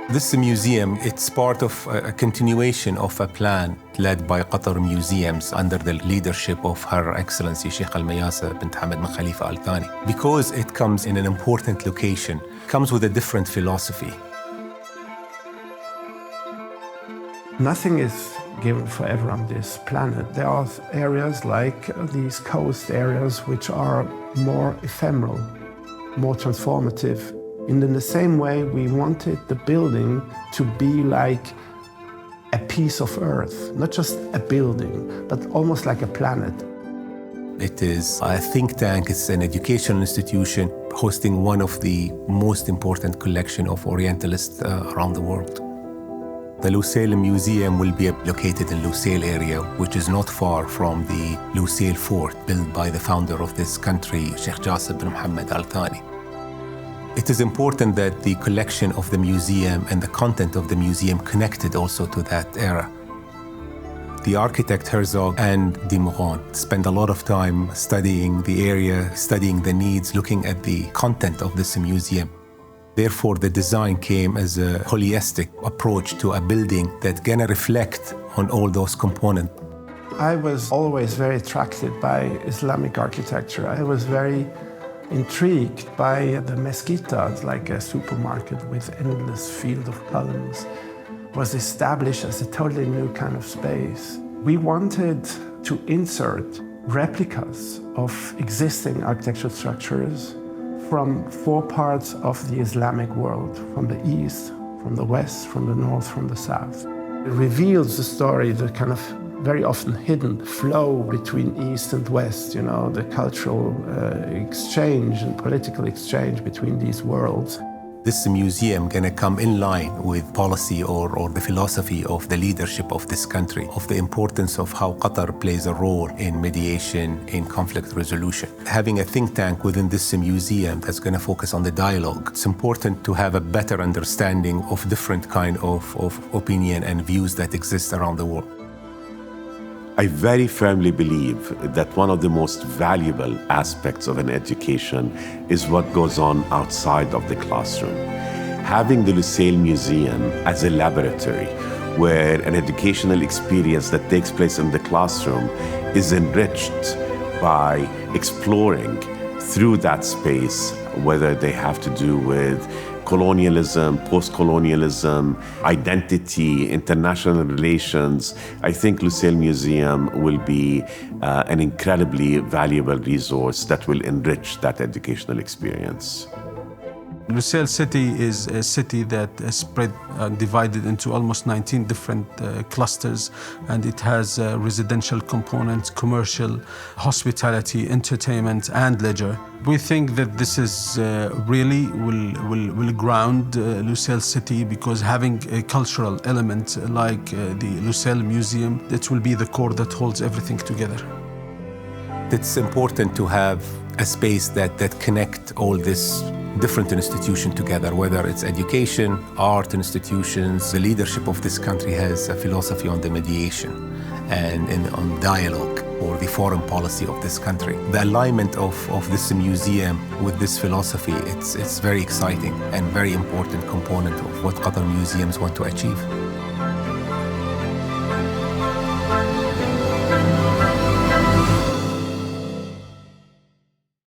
This museum, it's part of a continuation of a plan led by Qatar Museums under the leadership of Her Excellency Sheikh Al-Mayasa bint Hamad bin Khalifa Al Thani. Because it comes in an important location, comes with a different philosophy. Nothing is given forever on this planet. There are areas like these coast areas which are more ephemeral, more transformative. And in the same way, we wanted the building to be like a piece of earth, not just a building, but almost like a planet. It is a think tank, it's an educational institution hosting one of the most important collection of Orientalists around the world. The Lusail Museum will be located in Lusail area, which is not far from the Lusail Fort built by the founder of this country, Sheikh Jassim bin Mohammed Al Thani. It is important that the collection of the museum and the content of the museum connected also to that era. The architect Herzog and the Meuron spent a lot of time studying the area, studying the needs, looking at the content of this museum. Therefore, the design came as a holistic approach to a building that's gonna reflect on all those components. I was always very attracted by Islamic architecture. I was very intrigued by the mezquita, like a supermarket with endless field of columns, was established as a totally new kind of space. We wanted to insert replicas of existing architectural structures from 4 parts of the Islamic world, from the east, from the west, from the north, from the south. It reveals the story, the kind of very often hidden flow between East and West, the cultural exchange and political exchange between these worlds. This museum gonna come in line with policy or the philosophy of the leadership of this country, of the importance of how Qatar plays a role in mediation, in conflict resolution. Having a think tank within this museum that's gonna focus on the dialogue, it's important to have a better understanding of different kind of opinion and views that exist around the world. I very firmly believe that one of the most valuable aspects of an education is what goes on outside of the classroom. Having the Lusail Museum as a laboratory where an educational experience that takes place in the classroom is enriched by exploring through that space, whether they have to do with colonialism, post-colonialism, identity, international relations. I think Lusail Museum will be an incredibly valuable resource that will enrich that educational experience. Lusail city is a city that is spread and divided into almost 19 different clusters, and it has residential components, commercial, hospitality, entertainment, and leisure. We think that this is really will ground Lusail city, because having a cultural element like the Lusail Museum, that will be the core that holds everything together. It's important to have a space that connect all this different institutions together, whether it's education, art institutions. The leadership of this country has a philosophy on the mediation and on dialogue, or the foreign policy of this country. The alignment of this museum with this philosophy, it's very exciting and very important component of what Qatar museums want to achieve.